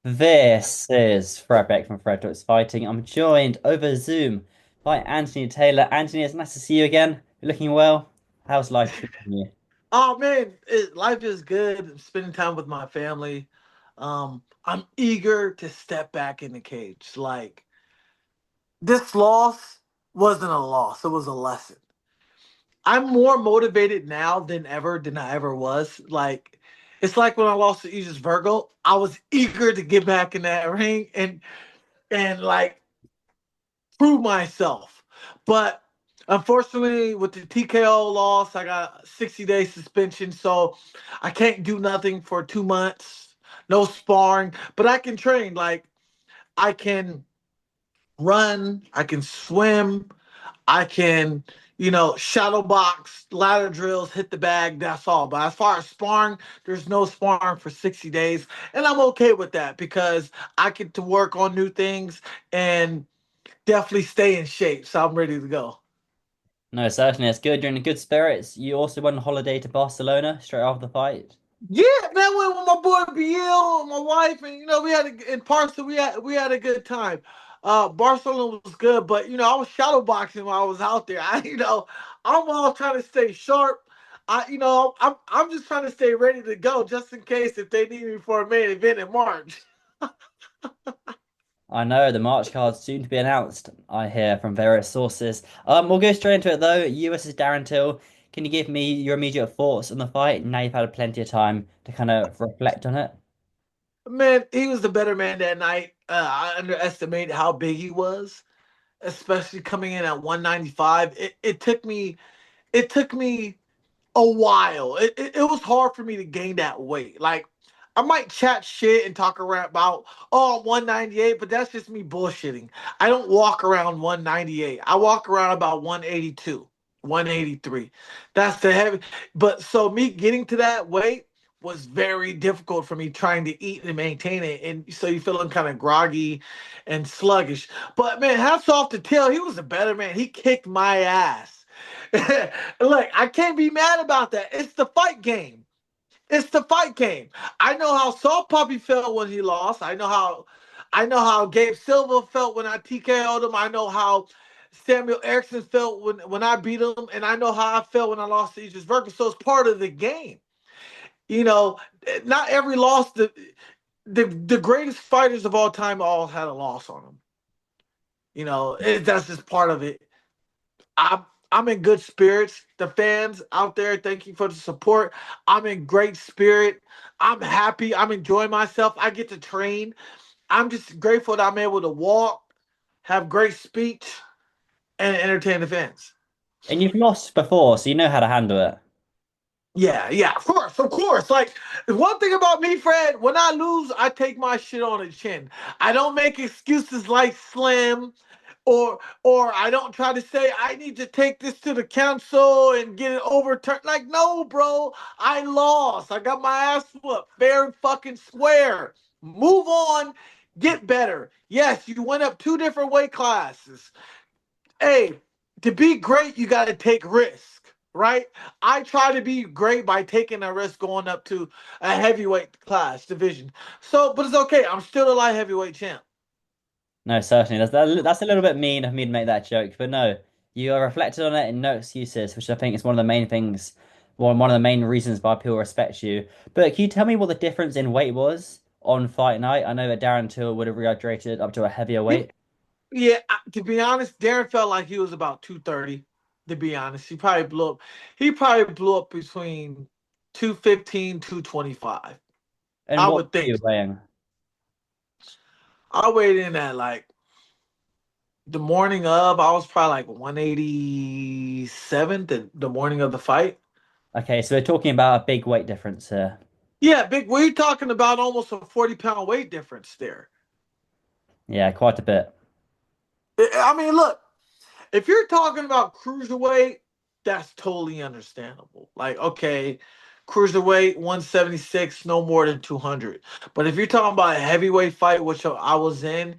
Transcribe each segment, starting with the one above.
This is Fred Beck from Fred Talks Fighting. I'm joined over Zoom by Anthony Taylor. Anthony, it's nice to see you again. You're looking well. How's life treating you? Oh man, life is good. I'm spending time with my family. I'm eager to step back in the cage. Like this loss wasn't a loss; it was a lesson. I'm more motivated now than I ever was. Like it's like when I lost to Aegis Virgo, I was eager to get back in that ring and like prove myself. But unfortunately, with the TKO loss, I got a 60-day suspension, so I can't do nothing for 2 months. No sparring, but I can train. Like I can run, I can swim, I can, shadow box, ladder drills, hit the bag. That's all. But as far as sparring, there's no sparring for 60 days, and I'm okay with that because I get to work on new things and definitely stay in shape. So I'm ready to go. No, certainly it's good. You're in good spirits. You also went on holiday to Barcelona straight after the fight. Yeah, man, went with my boy BL, my wife, and we had in Parson we had a good time. Barcelona was good, but I was shadow boxing while I was out there. I'm all trying to stay sharp. I'm just trying to stay ready to go just in case if they need me for a main event in March. I know the March card's soon to be announced, I hear from various sources. We'll go straight into it though. You versus Darren Till. Can you give me your immediate thoughts on the fight? Now you've had plenty of time to kind of reflect on it. Man, he was the better man that night. I underestimated how big he was, especially coming in at 195. It took me a while. It was hard for me to gain that weight. Like I might chat shit and talk around about I'm 198, but that's just me bullshitting. I don't walk around 198. I walk around about 182, 183. That's the heavy. But so me getting to that weight was very difficult for me trying to eat and maintain it. And so you feeling kind of groggy and sluggish. But man, hats off to Till. He was a better man. He kicked my ass. Look, I can't be mad about that. It's the fight game. It's the fight game. I know how Salt Puppy felt when he lost. I know how Gabe Silva felt when I TKO'd him. I know how Samuel Erickson felt when I beat him, and I know how I felt when I lost to Aegis Virgo. So it's part of the game. You know, not every loss. The greatest fighters of all time all had a loss on them. That's just part of it. I'm I'm in good spirits. The fans out there, thank you for the support. I'm in great spirit. I'm happy. I'm enjoying myself. I get to train. I'm just grateful that I'm able to walk, have great speech, and entertain the fans. And you've lost before, so you know how to handle it. Yeah, yeah, of course, of course. Like the one thing about me, Fred, when I lose, I take my shit on the chin. I don't make excuses like Slim, or I don't try to say I need to take this to the council and get it overturned. Like, no, bro, I lost. I got my ass whooped, fair and fucking square. Move on, get better. Yes, you went up two different weight classes. Hey, to be great, you got to take risk, right? I try to be great by taking a risk going up to a heavyweight class division. So, but it's okay. I'm still a light heavyweight champ. No, certainly. That's a little bit mean of me to make that joke, but no, you are reflected on it and no excuses, which I think is one of the main things, one of the main reasons why people respect you. But can you tell me what the difference in weight was on fight night? I know that Darren Till would have rehydrated up to a heavier weight. Yeah, to be honest, Darren felt like he was about 230. To be honest, he probably blew up. He probably blew up between 215, 225. And I what would were think. you weighing? I weighed in at like the morning of. I was probably like 187 the morning of the fight. Okay, so we're talking about a big weight difference here. Yeah, big. We're talking about almost a 40-pound weight difference there. Yeah, quite a bit. I mean, look, if you're talking about cruiserweight, that's totally understandable. Like, okay, cruiserweight 176, no more than 200. But if you're talking about a heavyweight fight, which I was in,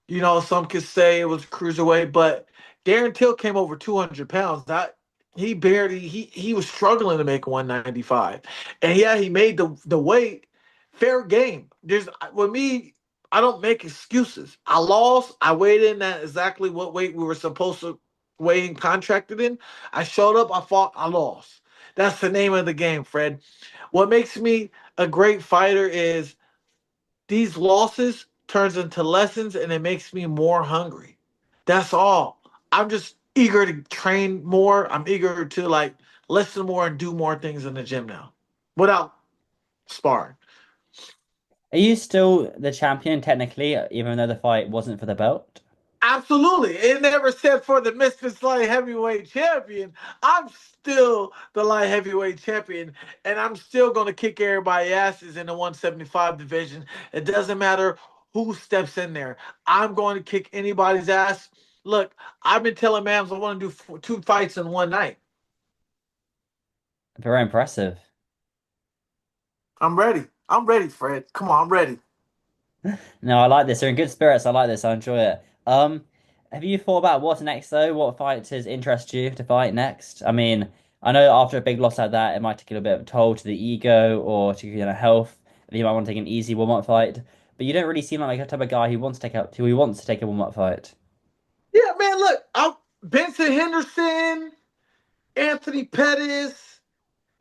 some could say it was cruiserweight, but Darren Till came over 200 pounds. That he was struggling to make 195, and yeah, he made the weight. Fair game. there's with me, I don't make excuses. I lost. I weighed in at exactly what weight we were supposed to weigh in contracted in. I showed up. I fought. I lost. That's the name of the game, Fred. What makes me a great fighter is these losses turns into lessons, and it makes me more hungry. That's all. I'm just eager to train more. I'm eager to like listen more and do more things in the gym now, without sparring. Are you still the champion technically, even though the fight wasn't for the belt? Absolutely. It never said for the Misfits light heavyweight champion. I'm still the light heavyweight champion, and I'm still going to kick everybody's asses in the 175 division. It doesn't matter who steps in there. I'm going to kick anybody's ass. Look, I've been telling Mams I want to do two fights in one night. Very impressive. I'm ready. I'm ready, Fred. Come on, I'm ready. No, I like this. You're in good spirits. I like this. I enjoy it. Have you thought about what's next though? What fighters interest you to fight next? I mean, I know after a big loss like that, it might take a little bit of a toll to the ego or to health. You might want to take an easy warm-up fight, but you don't really seem like the type of guy who wants to take a warm-up fight. Yeah, man, look, I'm Benson Henderson, Anthony Pettis,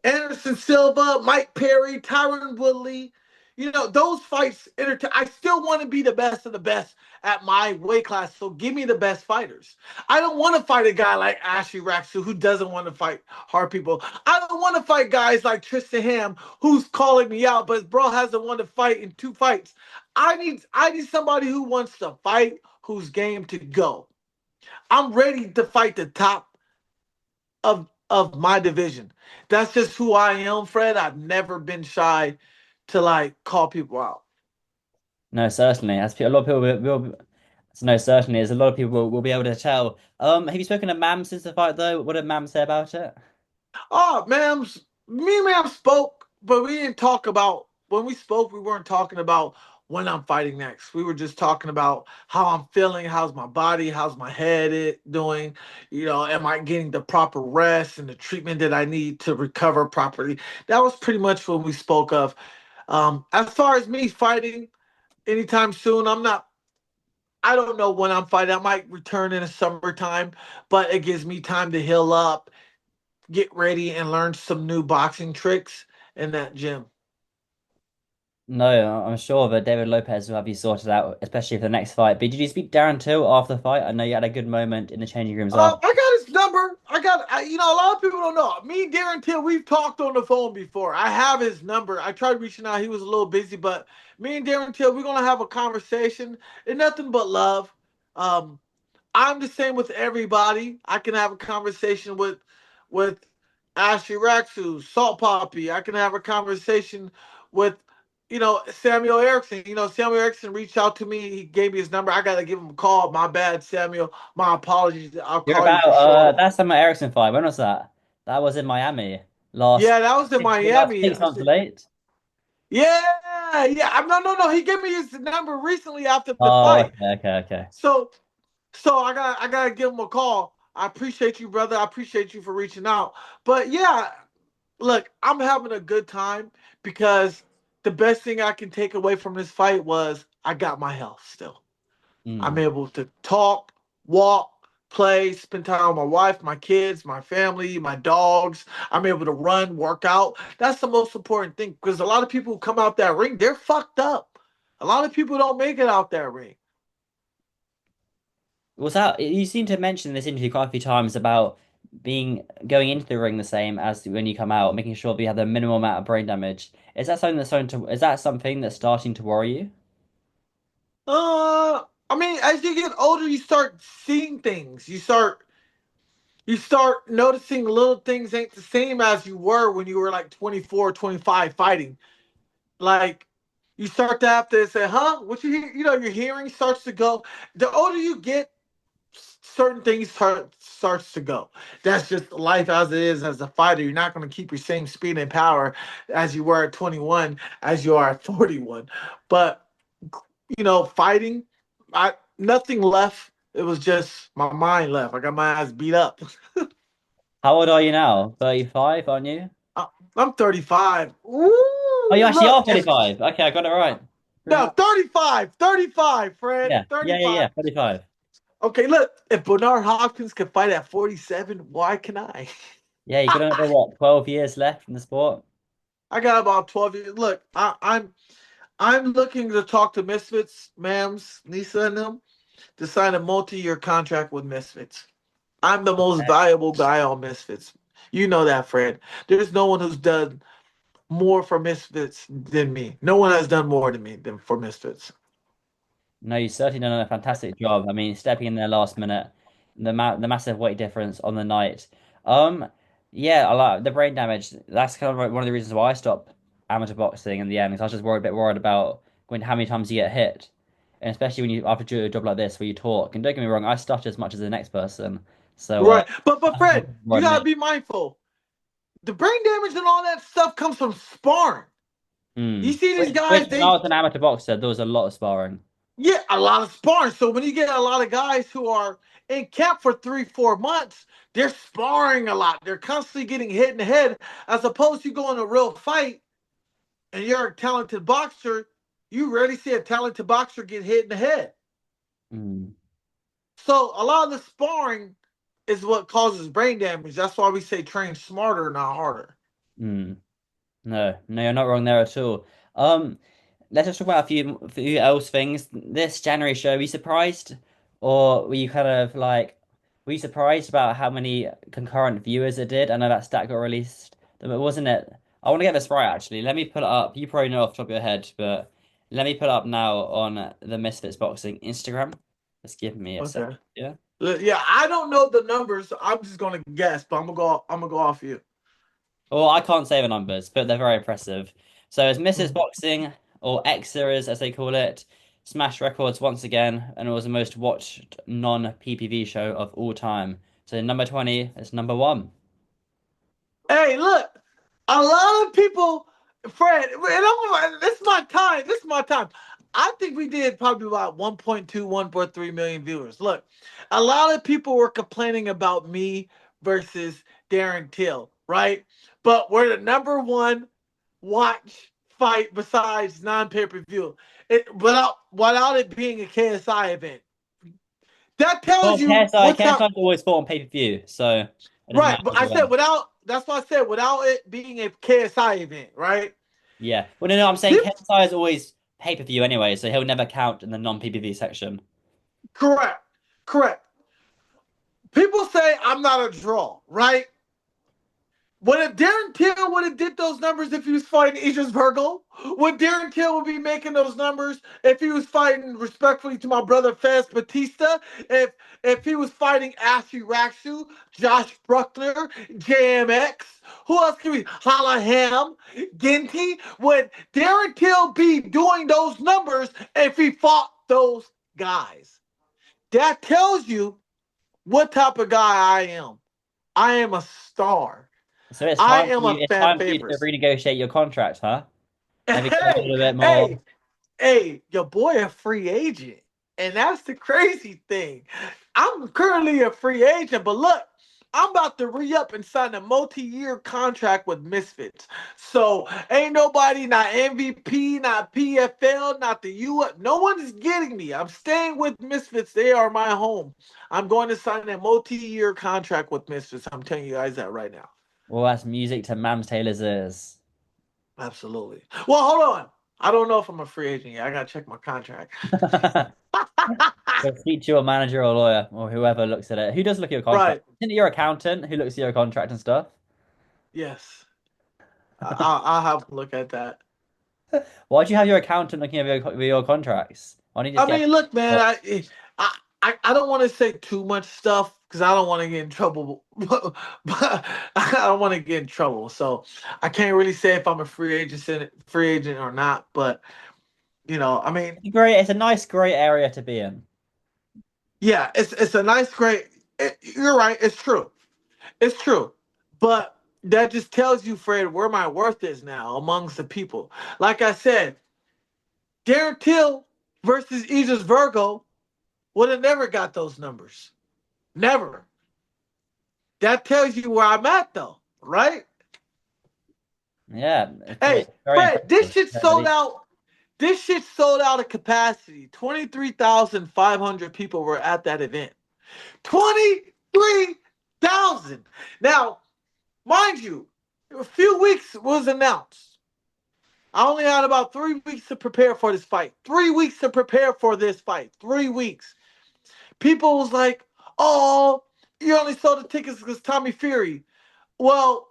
Anderson Silva, Mike Perry, Tyron Woodley. You know, those fights, I still want to be the best of the best at my weight class. So give me the best fighters. I don't want to fight a guy like Ashley Raxu who doesn't want to fight hard people. I don't want to fight guys like Tristan Ham who's calling me out, but bro hasn't won a fight in two fights. I need somebody who wants to fight, who's game to go. I'm ready to fight the top of my division. That's just who I am, Fred. I've never been shy to like call people out. No, certainly. A lot of people will no, certainly, as a lot of people will be able to tell. Have you spoken to Mam since the fight though? What did Mam say about it? Oh, ma'am, me and ma'am spoke, but we didn't talk about when we spoke. We weren't talking about when I'm fighting next. We were just talking about how I'm feeling, how's my body, how's my head doing. You know, am I getting the proper rest and the treatment that I need to recover properly? That was pretty much what we spoke of. As far as me fighting anytime soon, I'm not. I don't know when I'm fighting. I might return in the summertime, but it gives me time to heal up, get ready, and learn some new boxing tricks in that gym. No, I'm sure that David Lopez will have you sorted out, especially for the next fight. But did you speak to Darren Till after the fight? I know you had a good moment in the changing rooms after. I got his number. You know, a lot of people don't know. Me and Darren Till, we've talked on the phone before. I have his number. I tried reaching out. He was a little busy, but me and Darren Till, we're going to have a conversation and nothing but love. Um, I'm the same with everybody. I can have a conversation with Ashley Raxu, Salt Poppy. I can have a conversation with Samuel Erickson. You know, Samuel Erickson reached out to me. He gave me his number. I got to give him a call. My bad, Samuel. My apologies. I'll You're call you about for sure. that's Summer Ericsson fight. When was that? That was in Miami last Yeah, that was in last Miami. 6 months late. Yeah, yeah. No. He gave me his number recently after the Oh, fight. okay. So So I gotta give him a call. I appreciate you, brother. I appreciate you for reaching out. But yeah, look, I'm having a good time because the best thing I can take away from this fight was I got my health still. I'm Mm. able to talk, walk, play, spend time with my wife, my kids, my family, my dogs. I'm able to run, work out. That's the most important thing because a lot of people who come out that ring, they're fucked up. A lot of people don't make it out that ring. Was that you seem to mention in this interview quite a few times about being going into the ring the same as when you come out, making sure that you have the minimal amount of brain damage. Is that something that's starting to worry you? I mean, as you get older, you start seeing things. You start noticing little things ain't the same as you were when you were like 24, 25 fighting. Like you start to have to say, "Huh? What you hear?" You know, your hearing starts to go. The older you get, certain things starts to go. That's just life as it is as a fighter. You're not going to keep your same speed and power as you were at 21 as you are at 41. But fighting, I nothing left. It was just my mind left. I got my ass beat up. How old are you now? 35, aren't you? I'm 35. Oh, you Ooh, actually look, are 35. Okay, I got it right. No, 35, 35, Fred, Yeah. 35. 35. Okay, look, if Bernard Hopkins can fight at 47, why can I? Yeah, you got another what, 12 years left in the sport? I got about 12 years. Look, I'm looking to talk to Misfits, Mams, Nisa, and them to sign a multi-year contract with Misfits. I'm the most valuable guy on Misfits. You know that, Fred. There's no one who's done more for Misfits than me. No one has done more than me than for Misfits. No, you've certainly done a fantastic job. I mean, stepping in there last minute, the massive weight difference on the night. Um, yeah, I like the brain damage. That's kind of like one of the reasons why I stopped amateur boxing in the end, because I was just worried, a bit worried about when how many times you get hit, and especially when you after do a job like this where you talk. And don't get me wrong, I stutter as much as the next person, so Right. But that's Fred, you worried gotta me. be mindful. The brain damage and all that stuff comes from sparring. You Mm. see these Which guys, when I they was an amateur boxer, there was a lot of sparring. yeah, a lot of sparring. So when you get a lot of guys who are in camp for 3, 4 months, they're sparring a lot. They're constantly getting hit in the head, as opposed to go in a real fight and you're a talented boxer. You rarely see a talented boxer get hit in the head. Mm. So a lot of the sparring is what causes brain damage. That's why we say train smarter, not harder. Mm. No, you're not wrong there at all. Um, let's just talk about a few else things. This January show, were you surprised, or were you kind of like, were you surprised about how many concurrent viewers it did? I know that stat got released, but wasn't it? I want to get this right actually. Let me pull it up. You probably know off the top of your head, but let me pull it up now on the Misfits Boxing Instagram. Just give me a sec. Okay. Yeah. Yeah, I don't know the numbers. So I'm just gonna guess, but I'm gonna go off you. Well, I can't say the numbers, but they're very impressive. So it's Mrs. Boxing, or X Series as they call it, smashed records once again, and it was the most watched non-PPV show of all time. So number 20 is number one. Hey, look, a lot of people, Fred, and this is my time. This is my time. I think we did probably about 1.2, 1.3 million viewers. Look, a lot of people were complaining about me versus Darren Till, right? But we're the number one watch fight besides non-pay-per-view. Without it being a KSI event. That tells Well, you what's up. KSI's always fought on pay-per-view, so it doesn't Right, matter but as I said well. without. That's why I said without it being a KSI event, right? Yeah. Well, no, I'm saying People, KSI is always pay-per-view anyway, so he'll never count in the non-PPV section. correct, correct. People say I'm not a draw, right? Would if Darren Till would have did those numbers if he was fighting Idris Virgo? Would Darren Till would be making those numbers if he was fighting respectfully to my brother Fez Batista? If he was fighting Ashley Raksu, Josh Bruckner, JMX? Who else can we? Halaham, Ginty? Would Darren Till be doing those numbers if he fought those guys? That tells you what type of guy I am. I am a star. So it's I time for am a you. It's fan time for you to favorite. renegotiate your contract, huh? Maybe get a Hey, little bit more. hey, hey, your boy a free agent. And that's the crazy thing. I'm currently a free agent, but look, I'm about to re-up and sign a multi-year contract with Misfits. So ain't nobody, not MVP, not PFL, not the U. No one is getting me. I'm staying with Misfits. They are my home. I'm going to sign a multi-year contract with Misfits. I'm telling you guys that right now. Well, that's music to Mams Taylor's ears. Absolutely. Well, hold on. I don't know if I'm a free agent yet. I gotta check my contract. Go speak to your manager or lawyer or whoever looks at it. Who does look at your contract? Right. Isn't it your accountant who looks at your contract and stuff? Yes. I'll have to look at that. Why do you have your accountant looking at your contracts? Why don't you just I get? mean, look, man. Oh, I don't want to say too much stuff because I don't want to get in trouble. But I don't want to get in trouble, so I can't really say if I'm a free agent or not. But I mean, it's great. It's a nice gray area to be in. yeah, it's a nice, great. You're right. It's true. It's true. But that just tells you, Fred, where my worth is now amongst the people. Like I said, Darren Till versus Aegis Virgo would have never got those numbers. Never. That tells you where I'm at, though, right? Yeah, it's Hey, very Fred, this impressive. shit At sold least. out. This shit sold out of capacity. 23,500 people were at that event. 23,000. Now, mind you, a few weeks was announced. I only had about 3 weeks to prepare for this fight. 3 weeks to prepare for this fight. 3 weeks. People was like, oh, you only sold the tickets because Tommy Fury. Well,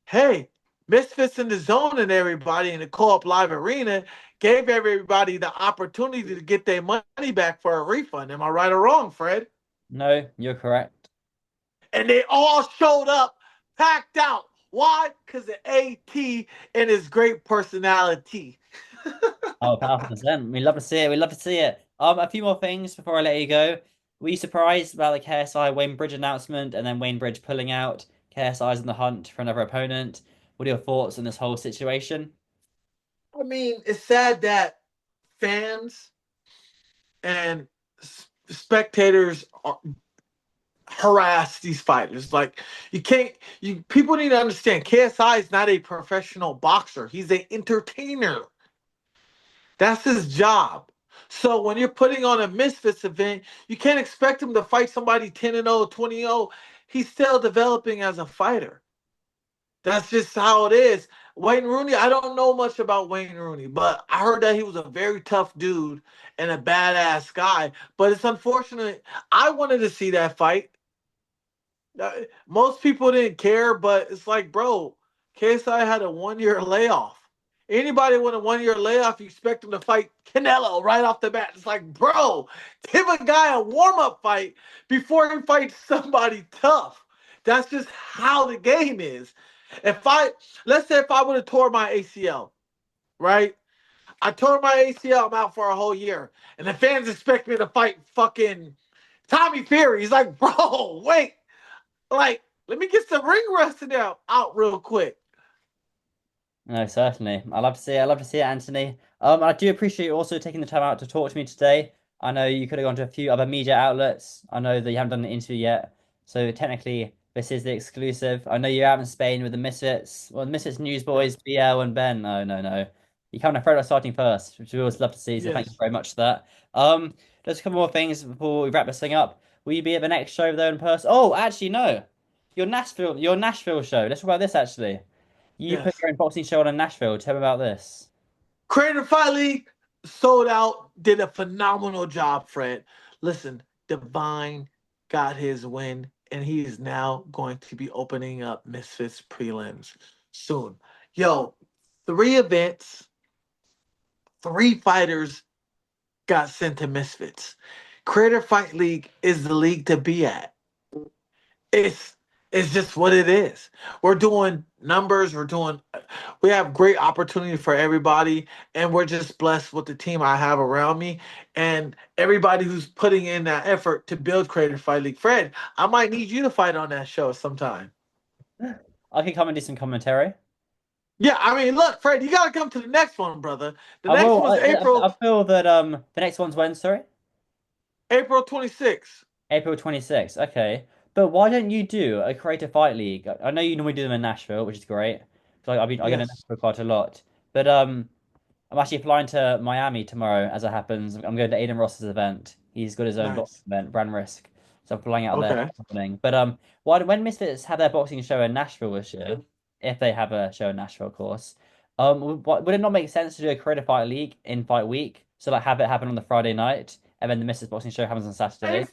hey, Misfits in the Zone and everybody in the Co-op Live Arena gave everybody the opportunity to get their money back for a refund. Am I right or wrong, Fred? No, you're correct. And they all showed up packed out. Why? Because of AT and his great personality. Oh, 1,000%. We love to see it. We love to see it. A few more things before I let you go. Were you surprised about the KSI Wayne Bridge announcement and then Wayne Bridge pulling out? KSI's in the hunt for another opponent. What are your thoughts on this whole situation? I mean, it's sad that fans and spectators are, harass these fighters. Like you can't. You people need to understand. KSI is not a professional boxer. He's an entertainer. That's his job. So when you're putting on a Misfits event, you can't expect him to fight somebody 10-0, 20-0. He's still developing as a fighter. That's just how it is. Wayne Rooney, I don't know much about Wayne Rooney, but I heard that he was a very tough dude and a badass guy. But it's unfortunate. I wanted to see that fight. Most people didn't care, but it's like, bro, KSI had a 1 year layoff. Anybody with a 1 year layoff, you expect him to fight Canelo right off the bat. It's like, bro, give a guy a warm up fight before he fights somebody tough. That's just how the game is. If I, let's say if I would have tore my ACL, right? I tore my ACL, I'm out for a whole year. And the fans expect me to fight fucking Tommy Fury. He's like, bro, wait. Like, let me get some ring rust out real quick. No, certainly. I love to see it. I love to see it, Anthony. I do appreciate you also taking the time out to talk to me today. I know you could have gone to a few other media outlets. I know that you haven't done an interview yet. So technically, this is the exclusive. I know you're out in Spain with the Misfits. Well, the Misfits Newsboys, Yes. BL and Ben. No, no, no. You come to Fred starting first, which we always love to see. So thank you Yes. very much for that. Just a couple more things before we wrap this thing up. Will you be at the next show there in person? Oh, actually, no. Your Nashville show. Let's talk about this actually. You put Yes. your own boxing show on in Nashville. Tell me about this. Creative Fight League sold out, did a phenomenal job, Fred. Listen, Divine got his win, and he is now going to be opening up Misfits prelims soon. Yo, 3 events, 3 fighters got sent to Misfits. Creative Fight League is the league to be at. It's it's just what it is. We're doing numbers. We have great opportunity for everybody, and we're just blessed with the team I have around me and everybody who's putting in that effort to build Creative Fight League. Fred, I might need you to fight on that show sometime. I can come and do some commentary. Yeah, I mean, look, Fred, you gotta come to the next one, brother. The I next will. one's I feel that the next one's when, sorry? April 26th. April 26th. Okay. But why don't you do a creative fight league? I know you normally do them in Nashville, which is great. I go to Yes, Nashville quite a lot. But I'm actually flying to Miami tomorrow, as it happens. I'm going to Aiden Ross's event. He's got his own boxing nice. event, Brand Risk. So I'm flying out there Okay. for something. But why when Misfits have their boxing show in Nashville this year, if they have a show in Nashville, of course, would it not make sense to do a creative fight league in fight week? So like have it happen on the Friday night, and then the Misfits boxing show happens on Hey, Saturday.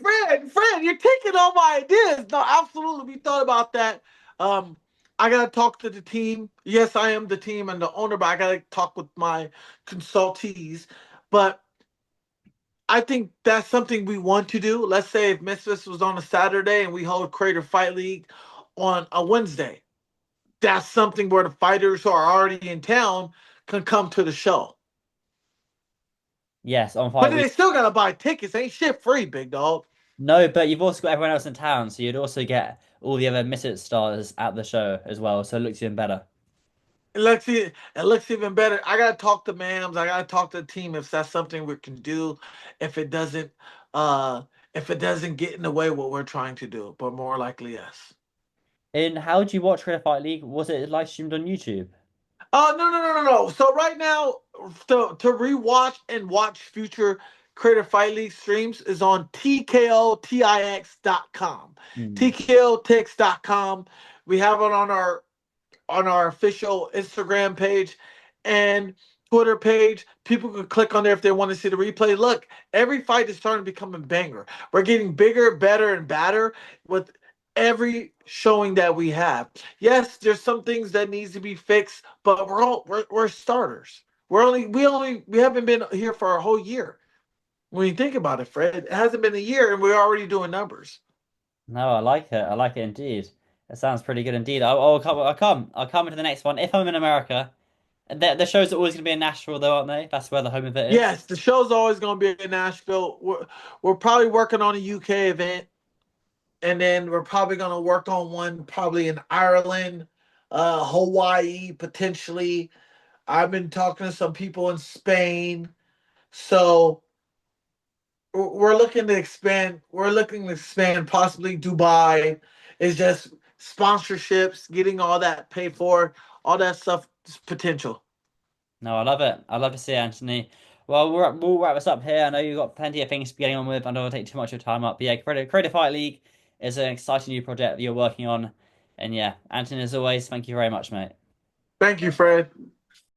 Fred, you're taking all my ideas. No, absolutely, we thought about that. Um, I gotta talk to the team. Yes, I am the team and the owner, but I gotta talk with my consultees. But I think that's something we want to do. Let's say if Misfits was on a Saturday and we hold Creator Fight League on a Wednesday, that's something where the fighters who are already in town can come to the show. Yes, on But fight they week. still gotta buy tickets. Ain't shit free, big dog. No, but you've also got everyone else in town, so you'd also get all the other Misfits stars at the show as well. So it looks even better. It looks even better. I gotta talk to Mams. I gotta talk to the team if that's something we can do. If it doesn't, uh, if it doesn't get in the way of what we're trying to do, but more likely yes. And how did you watch Creative Fight League? Was it live streamed on YouTube? Oh no. So right now, to rewatch and watch future Creative Fight League streams is on TKOTIX.com. Hmm. TKOTix.com. We have it on our official Instagram page and Twitter page. People can click on there if they want to see the replay. Look, every fight is starting to become a banger. We're getting bigger, better, and badder with every showing that we have. Yes, there's some things that needs to be fixed, but we're starters. We haven't been here for a whole year. When you think about it, Fred, it hasn't been a year and we're already doing numbers. No, I like it. I like it indeed. It sounds pretty good indeed. I'll come. I'll come into the next one if I'm in America. The shows are always going to be in Nashville, though, aren't they? That's where the home of it is. Yes, the show's always going to be in Nashville. We're probably working on a UK event, and then we're probably going to work on one probably in Ireland, Hawaii potentially. I've been talking to some people in Spain, so we're looking to expand. We're looking to expand possibly Dubai. It's just sponsorships, getting all that paid for, all that stuff is potential. No, I love it. I love to see it, Anthony. Well, we'll wrap this up here. I know you've got plenty of things to be getting on with. I don't want to take too much of your time up. But yeah, Creative Fight League is an exciting new project that you're working on. And yeah, Anthony, as always, thank you very much, mate. Thank you, Fred.